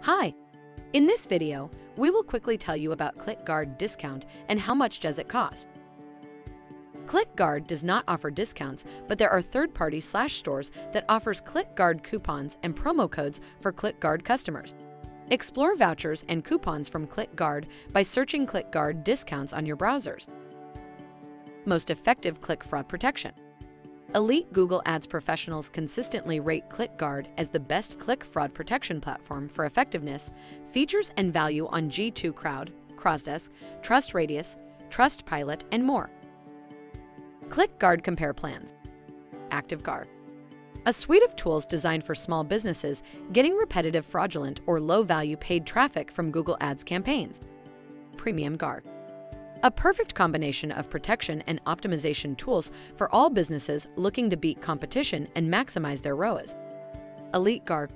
Hi! In this video, we will quickly tell you about ClickGuard discount and how much does it cost. ClickGuard does not offer discounts, but there are third-party stores that offers ClickGuard coupons and promo codes for ClickGuard customers. Explore vouchers and coupons from ClickGuard by searching ClickGuard discounts on your browsers. Most effective click fraud protection. Elite Google Ads professionals consistently rate ClickGuard as the best click fraud protection platform for effectiveness, features, and value on G2 Crowd, Crozdesk, TrustRadius, TrustPilot, and more. ClickGuard Compare Plans. ActiveGUARD. A suite of tools designed for small businesses getting repetitive fraudulent or low-value paid traffic from Google Ads campaigns. PremiumGUARD. A perfect combination of protection and optimization tools for all businesses looking to beat competition and maximize their ROAS. EliteGUARD.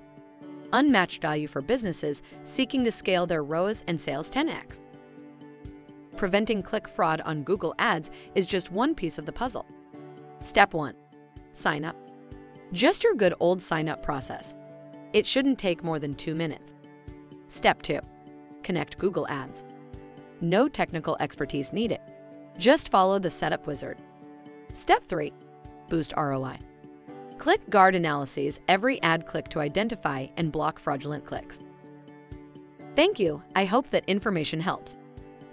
Unmatched value for businesses seeking to scale their ROAS and sales 10x. Preventing click fraud on Google Ads is just one piece of the puzzle. Step 1. Sign up. Just your good old sign-up process. It shouldn't take more than 2 minutes. Step 2. Connect Google Ads. No technical expertise needed. Just follow the setup wizard. Step 3. Boost ROI. ClickGuard analyses every ad click to identify and block fraudulent clicks. Thank you. I hope that information helps.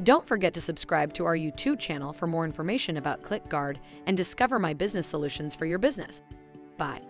Don't forget to subscribe to our YouTube channel for more information about ClickGuard and discover my business solutions for your business. Bye.